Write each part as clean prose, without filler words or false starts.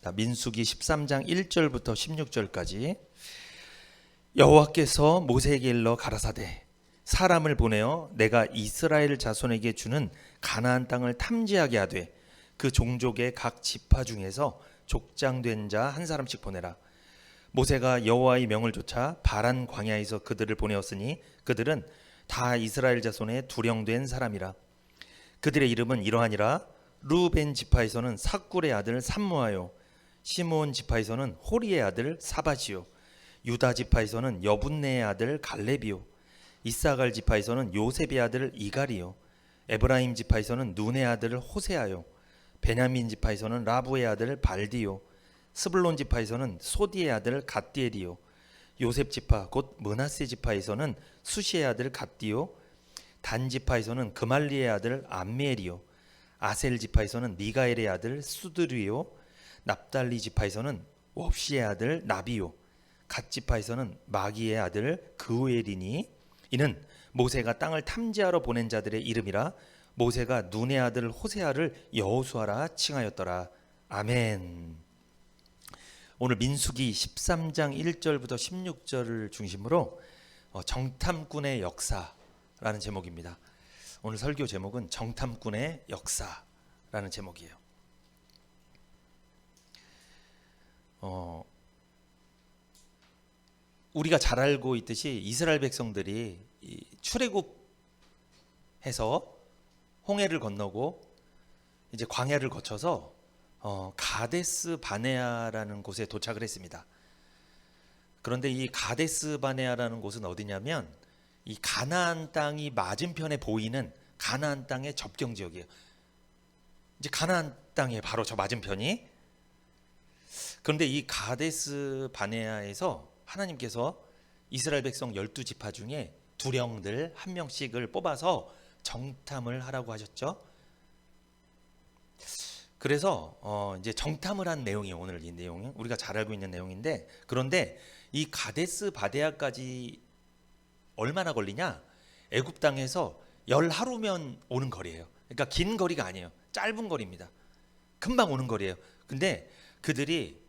민수기 13장 1절부터 16절까지. 여호와께서 모세에게 일러 가라사대 사람을 보내어 내가 이스라엘 자손에게 주는 가나안 땅을 탐지하게 하되 그 종족의 각 지파 중에서 족장된 자 한 사람씩 보내라. 모세가 여호와의 명을 좇아 바란 광야에서 그들을 보내었으니 그들은 다 이스라엘 자손의 두령된 사람이라. 그들의 이름은 이러하니라. 루벤 지파에서는 삭굴의 아들 삼무하요, 시므온 지파에서는 호리의 아들 사밧이요, 유다 지파에서는 여분네의 아들 갈렙이요, 이사갈 지파에서는 요셉의 아들 이갈이요, 에브라임 지파에서는 눈의 아들 호세아요, 베냐민 지파에서는 라부의 아들 발디요, 스불론 지파에서는 소디의 아들 갓디엘이요, 요셉 지파 곧 므낫세 지파에서는 수시의 아들 갓디요, 단 지파에서는 그말리의 아들 암미엘이요, 아셀 지파에서는 미가엘의 아들 수드리요, 납달리 지파에서는 웁시의 아들 나비요, 갓 지파에서는 마기의 아들 그우엘이니 이는 모세가 땅을 탐지하러 보낸 자들의 이름이라. 모세가 눈의 아들 호세아를 여호수아라 칭하였더라. 아멘. 오늘 민수기 13장 1절부터 16절을 중심으로 정탐꾼의 역사라는 제목입니다. 오늘 설교 제목은 정탐꾼의 역사라는 제목이에요. 우리가 잘 알고 있듯이 이스라엘 백성들이 출애굽해서 홍해를 건너고 이제 광야를 거쳐서 가데스 바네아라는 곳에 도착을 했습니다. 그런데 이 가데스 바네아라는 곳은 어디냐면 이 가나안 땅이 맞은편에 보이는 가나안 땅의 접경 지역이에요. 이제 가나안 땅에 바로 저 맞은편이. 그런데 이 가데스 바네아에서 하나님께서 이스라엘 백성 12지파 중에 두령들 한 명씩을 뽑아서 정탐을 하라고 하셨죠. 그래서 이제 정탐을 한 내용이 오늘 이 내용이 우리가 잘 알고 있는 내용인데, 그런데 이 가데스 바네아까지 얼마나 걸리냐? 애굽 땅에서 10하루면 오는 거리예요. 그러니까 긴 거리가 아니에요. 짧은 거리입니다. 금방 오는 거리예요. 근데 그들이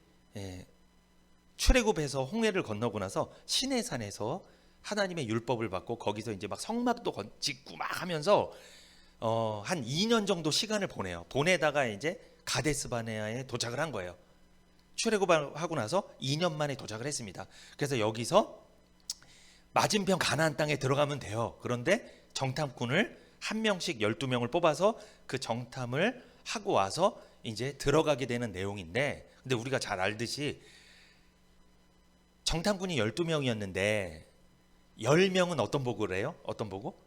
출애굽해서 홍해를 건너고 나서 시내산에서 하나님의 율법을 받고 거기서 이제 막 성막도 짓고 막 하면서 한 2년 정도 시간을 보내요. 보내다가 이제 가데스 바네아에 도착을 한 거예요. 출애굽하고 나서 2년 만에 도착을 했습니다. 그래서 여기서 맞은편 가나안 땅에 들어가면 돼요. 그런데 정탐꾼을 한 명씩 12명을 뽑아서 그 정탐을 하고 와서 이제 들어가게 되는 내용인데, 근데 우리가 잘 알듯이 정탐꾼이 12명이었는데 10명은 어떤 보고를 해요? 어떤 보고?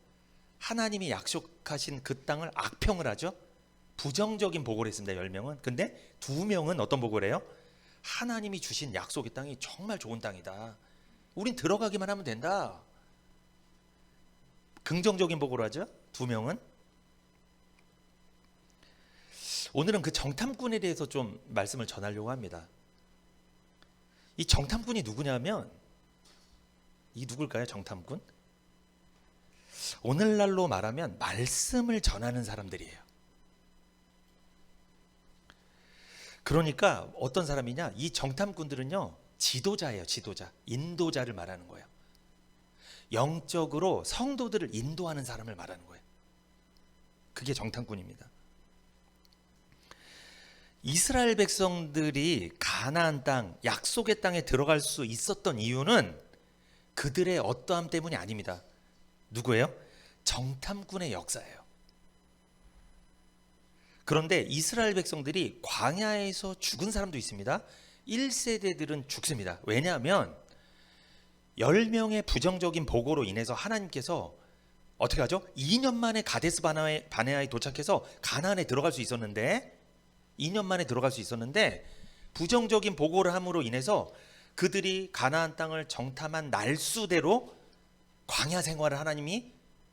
하나님이 약속하신 그 땅을 악평을 하죠. 부정적인 보고를 했습니다. 10명은. 근데 2명은 어떤 보고를 해요? 하나님이 주신 약속의 땅이 정말 좋은 땅이다. 우린 들어가기만 하면 된다. 긍정적인 보고를 하죠. 2명은. 오늘은 그 정탐꾼에 대해서 좀 말씀을 전하려고 합니다. 이 정탐꾼이 누구냐면, 이 누굴까요? 정탐꾼? 오늘날로 말하면 말씀을 전하는 사람들이에요. 그러니까 어떤 사람이냐? 이 정탐꾼들은요, 지도자예요. 지도자. 인도자를 말하는 거예요. 영적으로 성도들을 인도하는 사람을 말하는 거예요. 그게 정탐꾼입니다. 이스라엘 백성들이 가나안 땅, 약속의 땅에 들어갈 수 있었던 이유는 그들의 어떠함 때문이 아닙니다. 누구예요? 정탐꾼의 역사예요. 그런데 이스라엘 백성들이 광야에서 죽은 사람도 있습니다. 1세대들은 죽습니다. 왜냐하면 10명의 부정적인 보고로 인해서 하나님께서 어떻게 하죠? 2년 만에 가데스 바네아에 도착해서 가나안에 들어갈 수 있었는데, 2년 만에 들어갈 수 있었는데 부정적인 보고를 함으로 인해서 그들이 가나안 땅을 정탐한 날수대로 광야 생활을 하나님이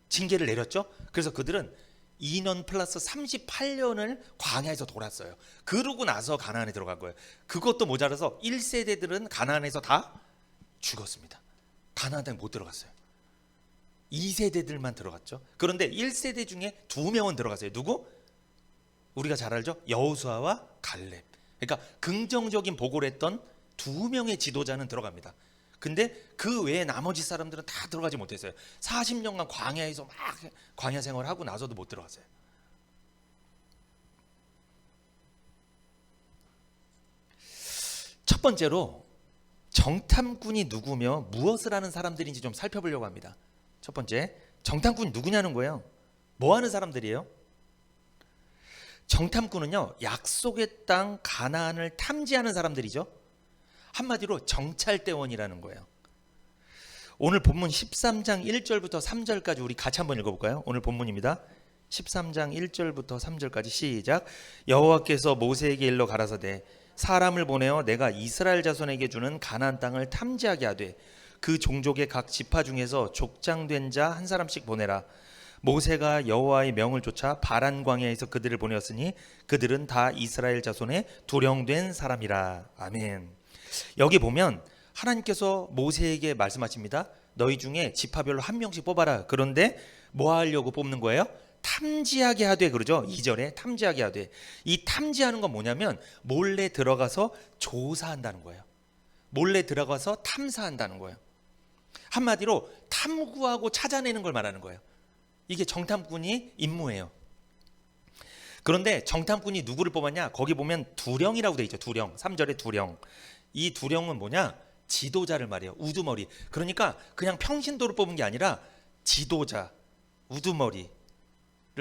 징계를 내렸죠. 그래서 그들은 2년 플러스 38년을 광야에서 돌았어요. 그러고 나서 가나안에 들어간 거예요. 그것도 모자라서 1세대들은 가나안에서 다 죽었습니다. 가나안 땅에 못 들어갔어요. 2세대들만 들어갔죠. 그런데 1세대 중에 2명은 들어갔어요. 누구? 우리가 잘 알죠? 여호수아와 갈렙. 그러니까 긍정적인 보고를 했던 2명의 지도자는 들어갑니다. 근데 그 외에 나머지 사람들은 다 들어가지 못했어요. 40년간 광야에서 막 광야 생활을 하고 나서도 못 들어갔어요. 첫 번째로 정탐꾼이 누구며 무엇을 하는 사람들인지 좀 살펴보려고 합니다. 첫 번째, 정탐꾼이 누구냐는 거예요. 뭐 하는 사람들이에요? 정탐꾼은요, 약속의 땅 가나안을 탐지하는 사람들이죠. 한마디로 정찰대원이라는 거예요. 오늘 본문 13장 1절부터 3절까지 우리 같이 한번 읽어볼까요? 오늘 본문입니다. 13장 1절부터 3절까지 시작. 여호와께서 모세에게 일러 가라사대 사람을 보내어 내가 이스라엘 자손에게 주는 가나안 땅을 탐지하게 하되 그 종족의 각 지파 중에서 족장된 자 한 사람씩 보내라. 모세가 여호와의 명을 쫓아 바란 광야에서 그들을 보내었으니 그들은 다 이스라엘 자손의 두령된 사람이라. 아멘. 여기 보면 하나님께서 모세에게 말씀하십니다. 너희 중에 지파별로 한 명씩 뽑아라. 그런데 뭐 하려고 뽑는 거예요? 탐지하게 하되, 그러죠. 2절에 탐지하게 하되. 이 탐지하는 건 뭐냐면 몰래 들어가서 조사한다는 거예요. 몰래 들어가서 탐사한다는 거예요. 한마디로 탐구하고 찾아내는 걸 말하는 거예요. 이게 정탐꾼이 임무예요. 그런데 정탐꾼이 누구를 뽑았냐? 거기 보면 두령이라고 돼 있죠. 두령. 3절에 두령. 이 두령은 뭐냐? 지도자를 말해요. 우두머리. 그러니까 그냥 평신도를 뽑은 게 아니라 지도자, 우두머리를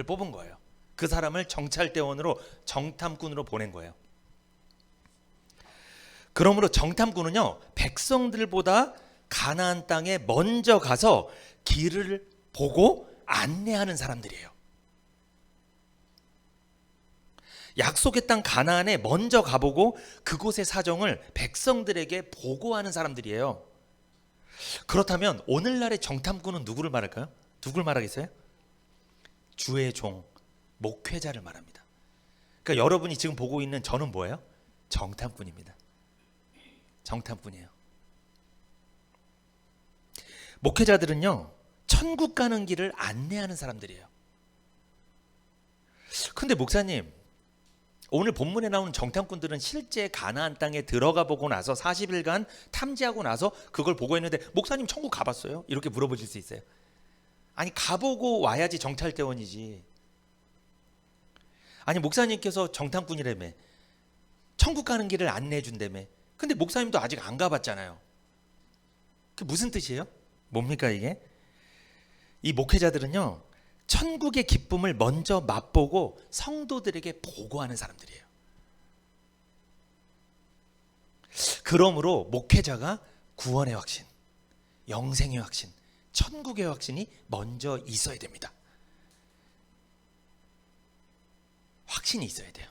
뽑은 거예요. 그 사람을 정찰대원으로, 정탐꾼으로 보낸 거예요. 그러므로 정탐꾼은요, 백성들보다 가나안 땅에 먼저 가서 길을 보고 안내하는 사람들이에요. 약속의 땅 가나안에 먼저 가보고 그곳의 사정을 백성들에게 보고하는 사람들이에요. 그렇다면 오늘날의 정탐꾼은 누구를 말할까요? 누구를 말하겠어요? 주의 종, 목회자를 말합니다. 그러니까 여러분이 지금 보고 있는 저는 뭐예요? 정탐꾼입니다. 정탐꾼이에요. 목회자들은요, 천국 가는 길을 안내하는 사람들이에요. 근데 목사님, 오늘 본문에 나오는 정탐꾼들은 실제 가나안 땅에 들어가 보고 나서 40일간 탐지하고 나서 그걸 보고했는데 목사님 천국 가봤어요? 이렇게 물어보실 수 있어요. 아니, 가보고 와야지 정찰대원이지. 아니, 목사님께서 정탐꾼이라며, 천국 가는 길을 안내해 준다며. 근데 목사님도 아직 안 가봤잖아요. 그게 무슨 뜻이에요? 뭡니까 이게? 이 목회자들은요, 천국의 기쁨을 먼저 맛보고 성도들에게 보고하는 사람들이에요. 그러므로 목회자가 구원의 확신, 영생의 확신, 천국의 확신이 먼저 있어야 됩니다. 확신이 있어야 돼요.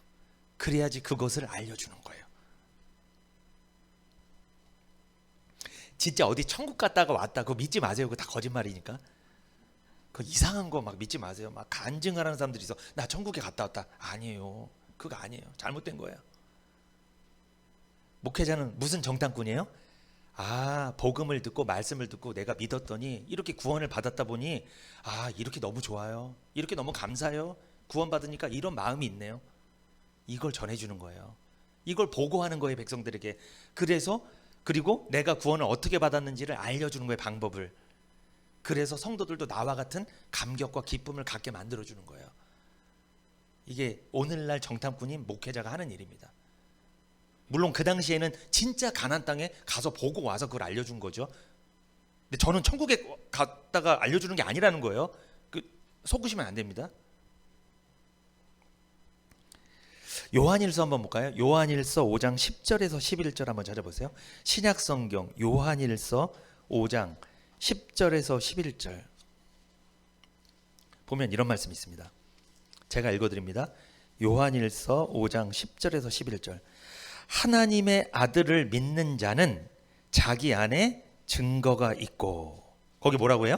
그래야지 그것을 알려주는 거예요. 진짜 어디 천국 갔다가 왔다 그거 믿지 마세요. 그거 다 거짓말이니까. 그 이상한 거 막 믿지 마세요. 막 간증하는 사람들이 있어. 나 천국에 갔다 왔다. 아니에요. 그거 아니에요. 잘못된 거예요. 목회자는 무슨 정탐꾼이에요? 아, 복음을 듣고 말씀을 듣고 내가 믿었더니 이렇게 구원을 받았다 보니 아, 이렇게 너무 좋아요. 이렇게 너무 감사해요. 구원 받으니까 이런 마음이 있네요. 이걸 전해주는 거예요. 이걸 보고하는 거예요, 백성들에게. 그리고 내가 구원을 어떻게 받았는지를 알려주는 거예요, 방법을. 그래서 성도들도 나와 같은 감격과 기쁨을 갖게 만들어주는 거예요. 이게 오늘날 정탐꾼인 목회자가 하는 일입니다. 물론 그 당시에는 진짜 가나안 땅에 가서 보고 와서 그걸 알려준 거죠. 근데 저는 천국에 갔다가 알려주는 게 아니라는 거예요. 속으시면 안 됩니다. 요한일서 한번 볼까요? 요한일서 5장 10절에서 11절 한번 찾아보세요. 신약성경 요한일서 5장 10절에서 11절 보면 이런 말씀이 있습니다. 제가 읽어드립니다. 요한일서 5장 10절에서 11절. 하나님의 아들을 믿는 자는 자기 안에 증거가 있고, 거기 뭐라고 해요?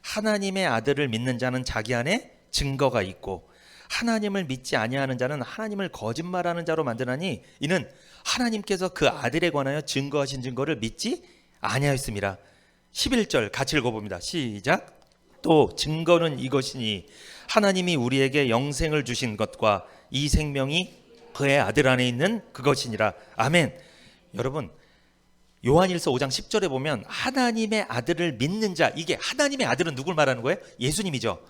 하나님의 아들을 믿는 자는 자기 안에 증거가 있고 하나님을 믿지 아니하는 자는 하나님을 거짓말하는 자로 만드나니 이는 하나님께서 그 아들에 관하여 증거하신 증거를 믿지 아니하였습니다. 11절 같이 읽어봅니다. 시작. 또 증거는 이것이니 하나님이 우리에게 영생을 주신 것과 이 생명이 그의 아들 안에 있는 그것이니라. 아멘. 여러분, 요한일서 5장 10절에 보면 하나님의 아들을 믿는 자, 이게 하나님의 아들은 누굴 말하는 거예요? 예수님이죠.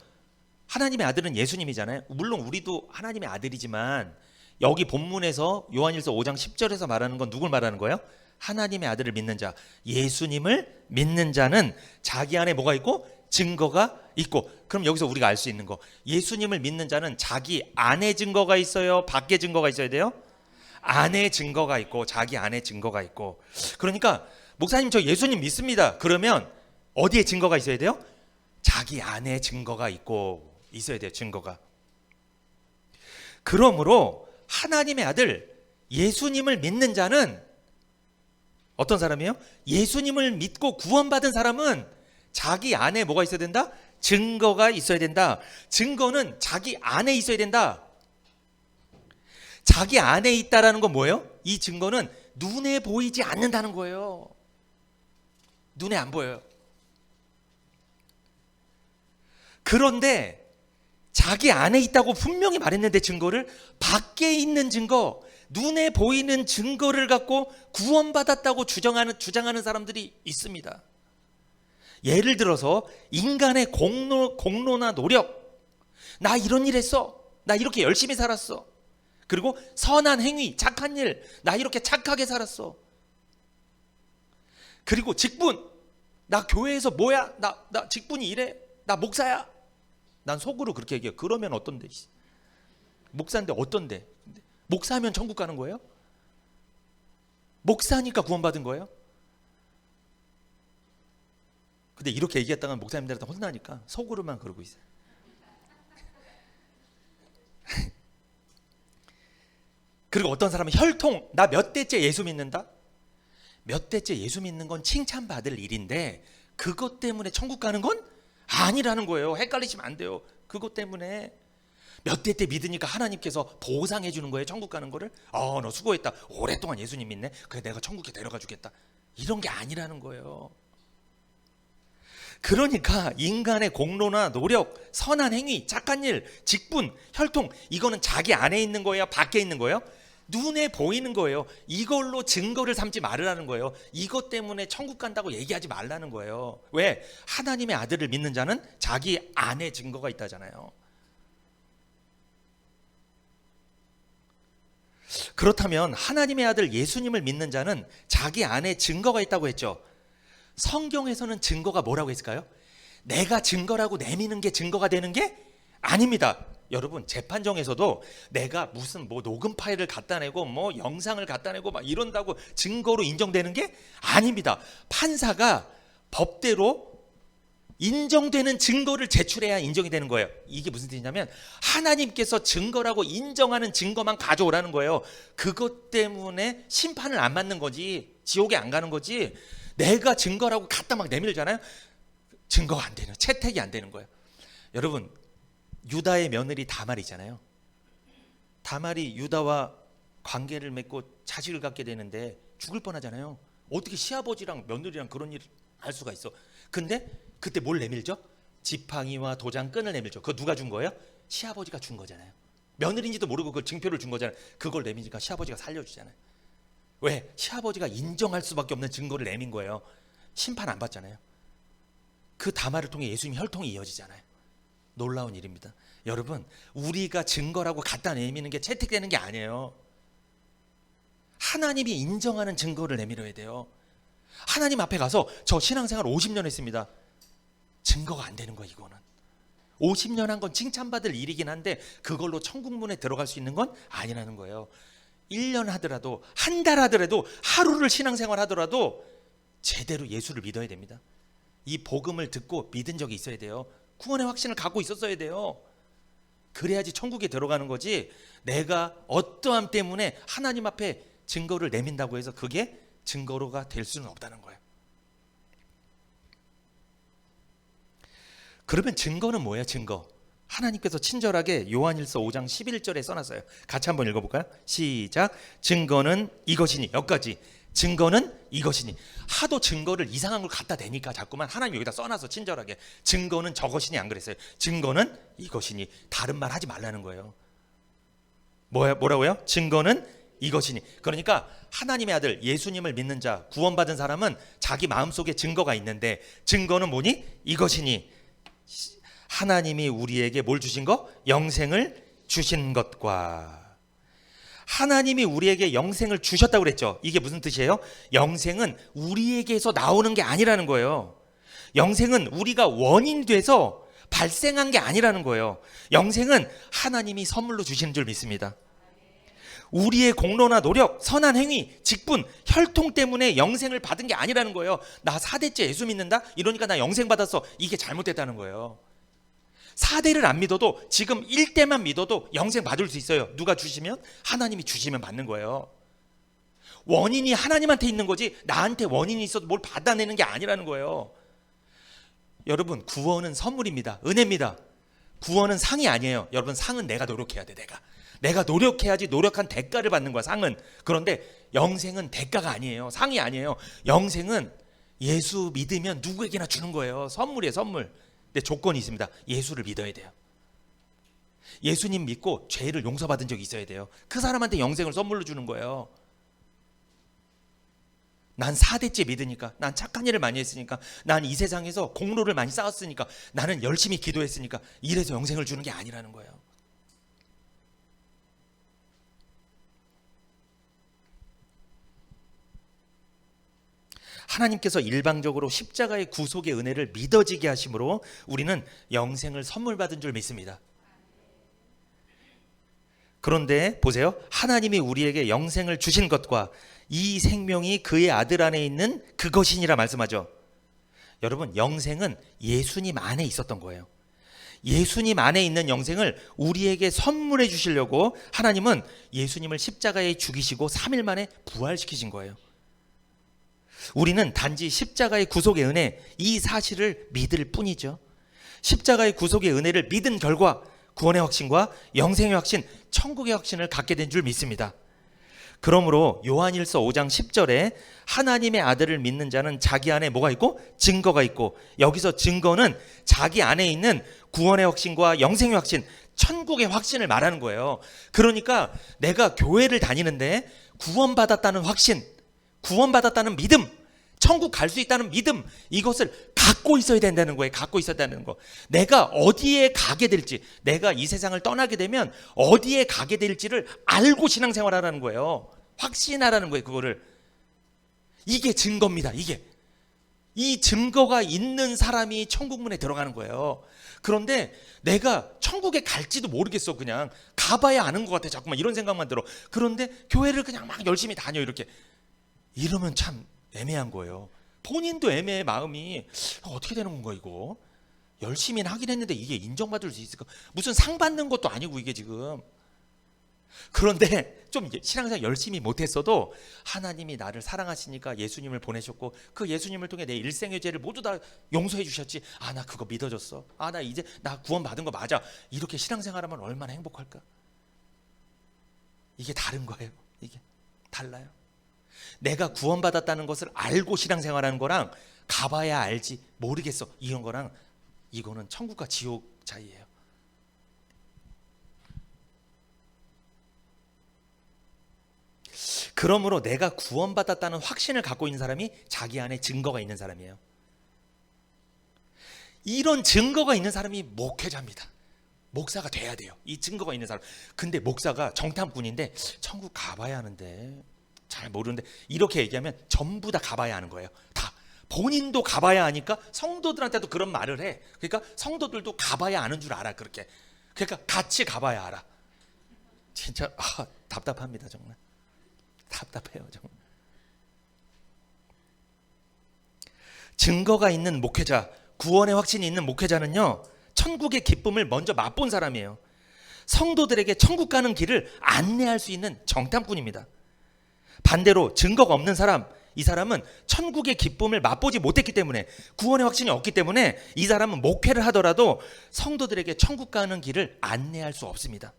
하나님의 아들은 예수님이잖아요. 물론 우리도 하나님의 아들이지만 여기 본문에서 요한일서 5장 10절에서 말하는 건 누굴 말하는 거예요? 하나님의 아들을 믿는 자, 예수님을 믿는 자는 자기 안에 뭐가 있고? 증거가 있고. 그럼 여기서 우리가 알 수 있는 거, 예수님을 믿는 자는 자기 안에 증거가 있어요? 밖에 증거가 있어야 돼요? 안에 증거가 있고, 자기 안에 증거가 있고. 그러니까 목사님 저 예수님 믿습니다. 그러면 어디에 증거가 있어야 돼요? 자기 안에 증거가 있고 있어야 돼요. 증거가. 그러므로 하나님의 아들 예수님을 믿는 자는 어떤 사람이에요? 예수님을 믿고 구원받은 사람은 자기 안에 뭐가 있어야 된다? 증거가 있어야 된다. 증거는 자기 안에 있어야 된다. 자기 안에 있다라는 건 뭐예요? 이 증거는 눈에 보이지 않는다는 거예요. 눈에 안 보여요. 그런데 자기 안에 있다고 분명히 말했는데 증거를, 밖에 있는 증거, 눈에 보이는 증거를 갖고 구원받았다고 주장하는 사람들이 있습니다. 예를 들어서 인간의 공로나 노력, 나 이런 일 했어, 나 이렇게 열심히 살았어, 그리고 선한 행위, 착한 일, 나 이렇게 착하게 살았어, 그리고 직분, 나 교회에서 뭐야, 나 직분이 이래, 나 목사야. 난 속으로 그렇게 얘기해요. 그러면 어떤데? 목사인데 어떤데? 목사하면 천국 가는 거예요? 목사니까 구원받은 거예요? 근데 이렇게 얘기했다가 목사님들한테 혼나니까 속으로만 그러고 있어요. 그리고 어떤 사람은 혈통, 나 몇 대째 예수 믿는다? 몇 대째 예수 믿는 건 칭찬받을 일인데 그것 때문에 천국 가는 건 아니라는 거예요. 헷갈리시면 안 돼요. 그것 때문에 몇 대 때 믿으니까 하나님께서 보상해 주는 거예요. 천국 가는 거를. 너 수고했다. 오랫동안 예수님 믿네. 그래 내가 천국에 데려가 주겠다. 이런 게 아니라는 거예요. 그러니까 인간의 공로나 노력, 선한 행위, 착한 일, 직분, 혈통, 이거는 자기 안에 있는 거예요? 밖에 있는 거예요? 눈에 보이는 거예요. 이걸로 증거를 삼지 말으라는 거예요. 이것 때문에 천국 간다고 얘기하지 말라는 거예요. 왜? 하나님의 아들을 믿는 자는 자기 안에 증거가 있다잖아요. 그렇다면 하나님의 아들 예수님을 믿는 자는 자기 안에 증거가 있다고 했죠. 성경에서는 증거가 뭐라고 했을까요? 내가 증거라고 내미는 게 증거가 되는 게 아닙니다. 여러분, 재판정에서도 내가 무슨 녹음 파일을 갖다 내고 영상을 갖다 내고 막 이런다고 증거로 인정되는 게 아닙니다. 판사가 법대로 인정되는 증거를 제출해야 인정이 되는 거예요. 이게 무슨 뜻이냐면 하나님께서 증거라고 인정하는 증거만 가져오라는 거예요. 그것 때문에 심판을 안 받는 거지, 지옥에 안 가는 거지. 내가 증거라고 갖다 막 내밀잖아요. 증거가 안 되는, 채택이 안 되는 거예요. 여러분, 유다의 며느리 다말이잖아요. 다말이 유다와 관계를 맺고 자식을 갖게 되는데 죽을 뻔하잖아요. 어떻게 시아버지랑 며느리랑 그런 일을 할 수가 있어? 근데 그때 뭘 내밀죠? 지팡이와 도장끈을 내밀죠. 그거 누가 준 거예요? 시아버지가 준 거잖아요. 며느리인지도 모르고 그 증표를 준 거잖아요. 그걸 내미니까 시아버지가 살려주잖아요. 왜? 시아버지가 인정할 수밖에 없는 증거를 내민 거예요. 심판 안 받잖아요. 그 다말을 통해 예수님 혈통이 이어지잖아요. 놀라운 일입니다. 여러분, 우리가 증거라고 갖다 내미는 게 채택되는 게 아니에요. 하나님이 인정하는 증거를 내밀어야 돼요. 하나님 앞에 가서 저 신앙생활 50년 했습니다. 증거가 안 되는 거예요. 이거는 50년 한 건 칭찬받을 일이긴 한데 그걸로 천국문에 들어갈 수 있는 건 아니라는 거예요. 1년 하더라도, 한 달 하더라도, 하루를 신앙생활 하더라도 제대로 예수를 믿어야 됩니다. 이 복음을 듣고 믿은 적이 있어야 돼요. 구원의 확신을 갖고 있었어야 돼요. 그래야지 천국에 들어가는 거지. 내가 어떠함 때문에 하나님 앞에 증거를 내민다고 해서 그게 증거로가 될 수는 없다는 거예요. 그러면 증거는 뭐예요? 증거. 하나님께서 친절하게 요한일서 5장 11절에 써놨어요. 같이 한번 읽어볼까요? 시작. 증거는 이것이니. 여기까지. 증거는 이것이니. 하도 증거를 이상한 걸 갖다 대니까 자꾸만 하나님 여기다 써놔서 친절하게 증거는 저것이니 안 그랬어요. 증거는 이것이니. 다른 말 하지 말라는 거예요. 뭐라고요? 증거는 이것이니. 그러니까 하나님의 아들 예수님을 믿는 자, 구원받은 사람은 자기 마음속에 증거가 있는데, 증거는 뭐니? 이것이니, 하나님이 우리에게 뭘 주신 거? 영생을 주신 것과. 하나님이 우리에게 영생을 주셨다고 그랬죠. 이게 무슨 뜻이에요? 영생은 우리에게서 나오는 게 아니라는 거예요. 영생은 우리가 원인이 돼서 발생한 게 아니라는 거예요. 영생은 하나님이 선물로 주시는 줄 믿습니다. 우리의 공로나 노력, 선한 행위, 직분, 혈통 때문에 영생을 받은 게 아니라는 거예요. 나 4대째 예수 믿는다? 이러니까 나 영생 받았어. 이게 잘못됐다는 거예요. 4대를 안 믿어도 지금 1대만 믿어도 영생 받을 수 있어요. 누가 주시면? 하나님이 주시면 받는 거예요. 원인이 하나님한테 있는 거지 나한테 원인이 있어도 뭘 받아내는 게 아니라는 거예요. 여러분, 구원은 선물입니다. 은혜입니다. 구원은 상이 아니에요. 여러분, 상은 내가 노력해야 돼. 내가 노력해야지 노력한 대가를 받는 거야, 상은. 그런데 영생은 대가가 아니에요. 상이 아니에요. 영생은 예수 믿으면 누구에게나 주는 거예요. 선물이에요, 선물. 근데 조건이 있습니다. 예수를 믿어야 돼요. 예수님 믿고 죄를 용서받은 적이 있어야 돼요. 그 사람한테 영생을 선물로 주는 거예요. 난 4대째 믿으니까, 난 착한 일을 많이 했으니까, 난 이 세상에서 공로를 많이 쌓았으니까, 나는 열심히 기도했으니까, 이래서 영생을 주는 게 아니라는 거예요. 하나님께서 일방적으로 십자가의 구속의 은혜를 믿어지게 하심으로 우리는 영생을 선물 받은 줄 믿습니다. 그런데 보세요. 하나님이 우리에게 영생을 주신 것과 이 생명이 그의 아들 안에 있는 그것이니라 말씀하죠. 여러분, 영생은 예수님 안에 있었던 거예요. 예수님 안에 있는 영생을 우리에게 선물해 주시려고 하나님은 예수님을 십자가에 죽이시고 3일 만에 부활시키신 거예요. 우리는 단지 십자가의 구속의 은혜, 이 사실을 믿을 뿐이죠. 십자가의 구속의 은혜를 믿은 결과 구원의 확신과 영생의 확신, 천국의 확신을 갖게 된 줄 믿습니다. 그러므로 요한일서 5장 10절에 하나님의 아들을 믿는 자는 자기 안에 뭐가 있고? 증거가 있고, 여기서 증거는 자기 안에 있는 구원의 확신과 영생의 확신, 천국의 확신을 말하는 거예요. 그러니까 내가 교회를 다니는데 구원받았다는 확신, 구원받았다는 믿음, 천국 갈 수 있다는 믿음, 이것을 갖고 있어야 된다는 거예요. 갖고 있어야 된다는 거. 내가 어디에 가게 될지, 내가 이 세상을 떠나게 되면 어디에 가게 될지를 알고 신앙생활하라는 거예요. 확신하라는 거예요. 그거를. 이게 증거입니다. 이게. 이 증거가 있는 사람이 천국문에 들어가는 거예요. 그런데 내가 천국에 갈지도 모르겠어. 그냥 가봐야 아는 것 같아. 자꾸만 이런 생각만 들어. 그런데 교회를 그냥 막 열심히 다녀. 이렇게. 이러면 참 애매한 거예요. 본인도 애매해. 마음이 어떻게 되는 건가 이거. 열심히는 하긴 했는데 이게 인정받을 수 있을까. 무슨 상 받는 것도 아니고 이게 지금. 그런데 좀 신앙생활 열심히 못했어도 하나님이 나를 사랑하시니까 예수님을 보내셨고, 그 예수님을 통해 내 일생의 죄를 모두 다 용서해 주셨지. 아, 나 그거 믿어졌어. 아, 나 이제 나 구원 받은 거 맞아. 이렇게 신앙생활하면 얼마나 행복할까. 이게 다른 거예요. 이게 달라요. 내가 구원받았다는 것을 알고 신앙생활하는 거랑 가봐야 알지 모르겠어 이런 거랑, 이거는 천국과 지옥 차이예요. 그러므로 내가 구원받았다는 확신을 갖고 있는 사람이 자기 안에 증거가 있는 사람이에요. 이런 증거가 있는 사람이 목회자입니다. 목사가 돼야 돼요. 이 증거가 있는 사람. 근데 목사가 정탐꾼인데 천국 가봐야 하는데 잘 모르는데, 이렇게 얘기하면 전부 다 가봐야 하는 거예요. 다. 본인도 가봐야 하니까 성도들한테도 그런 말을 해. 그러니까 성도들도 가봐야 아는 줄 알아. 그렇게. 그러니까 같이 가봐야 알아. 진짜 답답합니다. 정말 답답해요. 정말. 증거가 있는 목회자, 구원의 확신이 있는 목회자는요, 천국의 기쁨을 먼저 맛본 사람이에요. 성도들에게 천국 가는 길을 안내할 수 있는 정탐꾼입니다. 반대로 증거가 없는 사람, 이 사람은 천국의 기쁨을 맛보지 못했기 때문에, 구원의 확신이 없기 때문에 이 사람은 목회를 하더라도 성도들에게 천국 가는 길을 안내할 수 없습니다.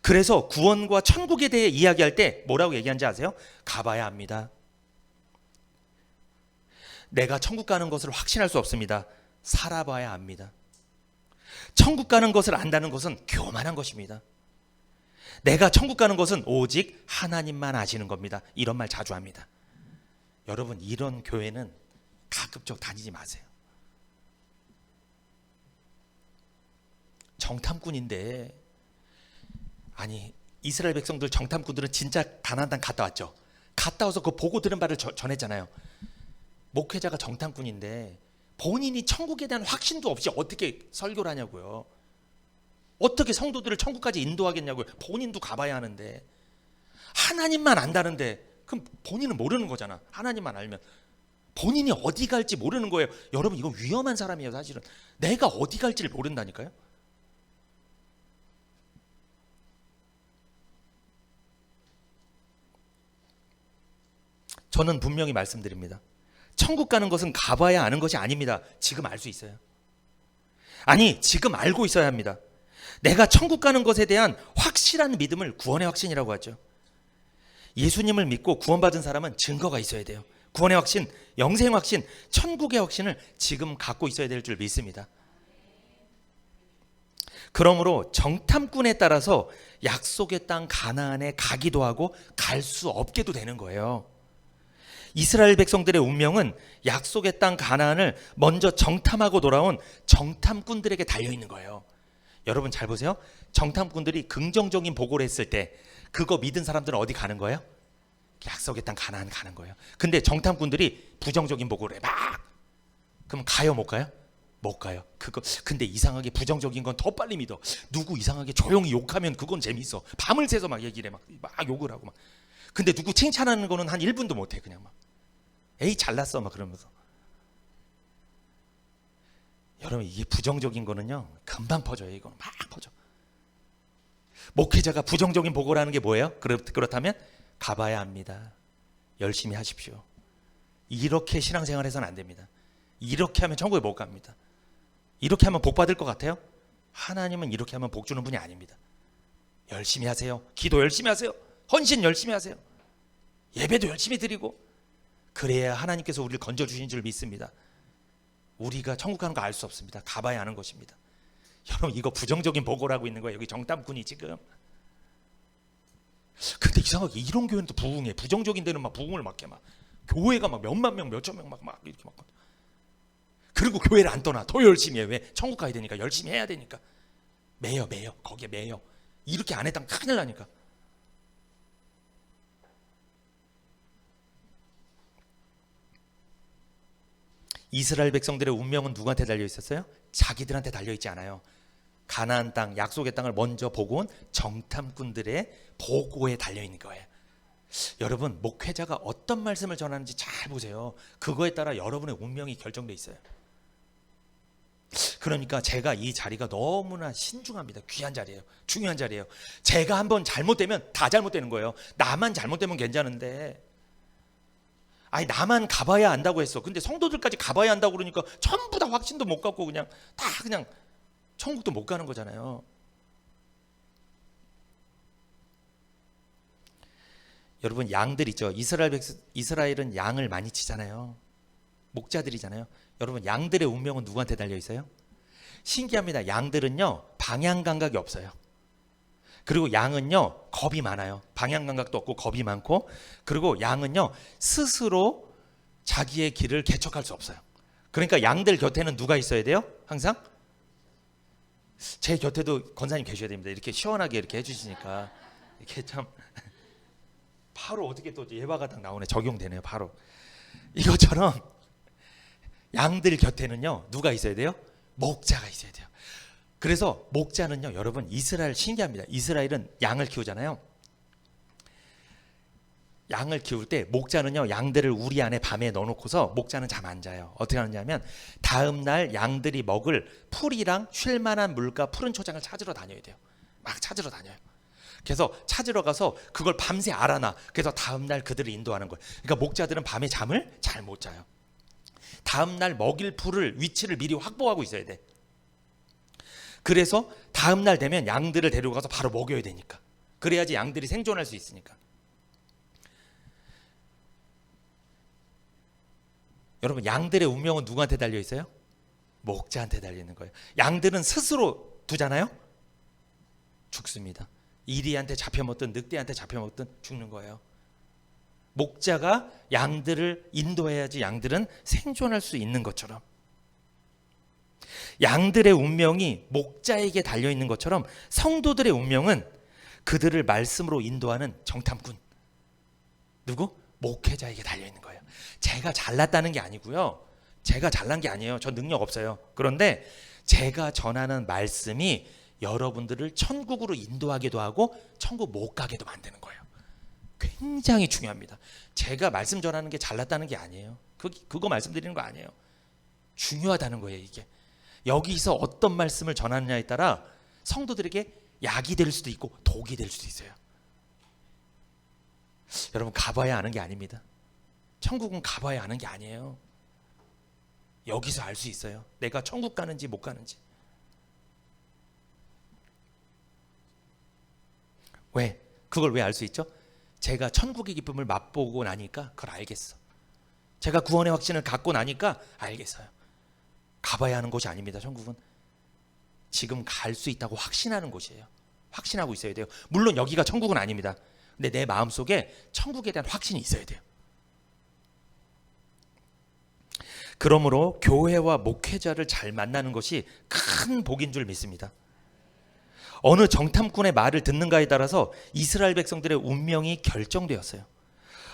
그래서 구원과 천국에 대해 이야기할 때 뭐라고 얘기하는지 아세요? 가봐야 합니다. 내가 천국 가는 것을 확신할 수 없습니다. 살아봐야 합니다. 천국 가는 것을 안다는 것은 교만한 것입니다. 내가 천국 가는 것은 오직 하나님만 아시는 겁니다. 이런 말 자주 합니다. 여러분, 이런 교회는 가급적 다니지 마세요. 정탐꾼인데, 아니 이스라엘 백성들 정탐꾼들은 진짜 가나안 땅 갔다 왔죠. 갔다 와서 그 보고 들은 바를 전했잖아요. 목회자가 정탐꾼인데 본인이 천국에 대한 확신도 없이 어떻게 설교를 하냐고요. 어떻게 성도들을 천국까지 인도하겠냐고요. 본인도 가봐야 하는데, 하나님만 안다는데 그럼 본인은 모르는 거잖아. 하나님만 알면 본인이 어디 갈지 모르는 거예요. 여러분, 이거 위험한 사람이에요. 사실은 내가 어디 갈지를 모른다니까요. 저는 분명히 말씀드립니다. 천국 가는 것은 가봐야 아는 것이 아닙니다. 지금 알 수 있어요. 아니, 지금 알고 있어야 합니다. 내가 천국 가는 것에 대한 확실한 믿음을 구원의 확신이라고 하죠. 예수님을 믿고 구원받은 사람은 증거가 있어야 돼요. 구원의 확신, 영생 확신, 천국의 확신을 지금 갖고 있어야 될 줄 믿습니다. 그러므로 정탐꾼에 따라서 약속의 땅 가나안에 가기도 하고 갈 수 없게도 되는 거예요. 이스라엘 백성들의 운명은 약속의 땅 가나안을 먼저 정탐하고 돌아온 정탐꾼들에게 달려있는 거예요. 여러분 잘 보세요. 정탐꾼들이 긍정적인 보고를 했을 때 그거 믿은 사람들은 어디 가는 거예요? 약속의 땅 가나안 가는 거예요. 근데 정탐꾼들이 부정적인 보고를 해. 막! 그럼 가요 못 가요? 못 가요. 근데 이상하게 부정적인 건 더 빨리 믿어. 누구 이상하게 조용히 욕하면 그건 재밌어. 밤을 새서 막 얘기를 해. 막 욕을 하고 막. 근데 누구 칭찬하는 거는 한 1분도 못 해. 그냥 막. 에이 잘났어 막 그러면서. 여러분, 이게 부정적인 거는요 금방 퍼져요. 이거는 막 퍼져. 목회자가 부정적인 보고를 하는 게 뭐예요? 그렇다면 가봐야 합니다. 열심히 하십시오. 이렇게 신앙생활해서는 안 됩니다. 이렇게 하면 천국에 못 갑니다. 이렇게 하면 복 받을 것 같아요? 하나님은 이렇게 하면 복 주는 분이 아닙니다. 열심히 하세요. 기도 열심히 하세요. 헌신 열심히 하세요. 예배도 열심히 드리고, 그래야 하나님께서 우리를 건져주신 줄 믿습니다. 우리가 천국 가는 거 알 수 없습니다. 가봐야 하는 것입니다. 여러분, 이거 부정적인 보고를 하고 있는 거예요. 여기 정탐꾼이 지금. 근데 이상하게 이런 교회는 또 부흥해. 부정적인 데는 막 부흥을 막 해. 막 교회가 막 몇만 명, 몇천 명 막 이렇게 막. 그리고 교회를 안 떠나. 더 열심히 해. 왜? 천국 가야 되니까. 열심히 해야 되니까. 매여. 거기에 매여. 이렇게 안 했다면 큰일 나니까. 이스라엘 백성들의 운명은 누구한테 달려 있었어요? 자기들한테 달려 있지 않아요. 가나안 땅, 약속의 땅을 먼저 보고 온 정탐꾼들의 보고에 달려 있는 거예요. 여러분, 목회자가 어떤 말씀을 전하는지 잘 보세요. 그거에 따라 여러분의 운명이 결정돼 있어요. 그러니까 제가 이 자리가 너무나 신중합니다. 귀한 자리예요. 중요한 자리예요. 제가 한번 잘못되면 다 잘못되는 거예요. 나만 잘못되면 괜찮은데, 아니 나만 가봐야 안다고 했어. 근데 성도들까지 가봐야 한다고 그러니까 전부 다 확신도 못 갖고 그냥 다 그냥 천국도 못 가는 거잖아요. 여러분, 양들 있죠. 이스라엘은 양을 많이 치잖아요. 목자들이잖아요. 여러분, 양들의 운명은 누구한테 달려 있어요? 신기합니다. 양들은요 방향 감각이 없어요. 그리고 양은요 겁이 많아요. 방향 감각도 없고 겁이 많고, 그리고 양은요 스스로 자기의 길을 개척할 수 없어요. 그러니까 양들 곁에는 누가 있어야 돼요? 항상 제 곁에도 권사님 계셔야 됩니다. 이렇게 시원하게 이렇게 해주시니까 이렇게 참 바로 어떻게 또 예화가 딱 나오네. 적용되네요. 바로 이것처럼 양들 곁에는요 누가 있어야 돼요? 목자가 있어야 돼요. 그래서 목자는요, 여러분, 이스라엘 신기합니다. 이스라엘은 양을 키우잖아요. 양을 키울 때 목자는요 양들을 우리 안에 밤에 넣어놓고서 목자는 잠 안 자요. 어떻게 하느냐면 다음 날 양들이 먹을 풀이랑 쉴 만한 물과 푸른 초장을 찾으러 다녀야 돼요. 막 찾으러 다녀요. 그래서 찾으러 가서 그걸 밤새 알아놔. 그래서 다음 날 그들을 인도하는 거예요. 그러니까 목자들은 밤에 잠을 잘 못 자요. 다음 날 먹일 풀을 위치를 미리 확보하고 있어야 돼. 그래서 다음 날 되면 양들을 데리고 가서 바로 먹여야 되니까. 그래야지 양들이 생존할 수 있으니까. 여러분, 양들의 운명은 누구한테 달려 있어요? 목자한테 달려 있는 거예요. 양들은 스스로 두잖아요. 죽습니다. 이리한테 잡혀먹든 늑대한테 잡혀먹든 죽는 거예요. 목자가 양들을 인도해야지 양들은 생존할 수 있는 것처럼, 양들의 운명이 목자에게 달려있는 것처럼 성도들의 운명은 그들을 말씀으로 인도하는 정탐꾼, 누구? 목회자에게 달려있는 거예요. 제가 잘났다는 게 아니고요, 제가 잘난 게 아니에요. 저 능력 없어요. 그런데 제가 전하는 말씀이 여러분들을 천국으로 인도하기도 하고 천국 못 가게도 만드는 거예요. 굉장히 중요합니다. 제가 말씀 전하는 게 잘났다는 게 아니에요. 그거 말씀드리는 거 아니에요. 중요하다는 거예요. 이게 여기서 어떤 말씀을 전하느냐에 따라 성도들에게 약이 될 수도 있고 독이 될 수도 있어요. 여러분, 가봐야 아는 게 아닙니다. 천국은 가봐야 아는 게 아니에요. 여기서 알 수 있어요. 내가 천국 가는지 못 가는지. 왜? 그걸 왜 알 수 있죠? 제가 천국의 기쁨을 맛보고 나니까 그걸 알겠어. 제가 구원의 확신을 갖고 나니까 알겠어요. 가봐야 하는 곳이 아닙니다. 천국은 지금 갈 수 있다고 확신하는 곳이에요. 확신하고 있어야 돼요. 물론 여기가 천국은 아닙니다. 근데 내 마음속에 천국에 대한 확신이 있어야 돼요. 그러므로 교회와 목회자를 잘 만나는 것이 큰 복인 줄 믿습니다. 어느 정탐꾼의 말을 듣는가에 따라서 이스라엘 백성들의 운명이 결정되었어요.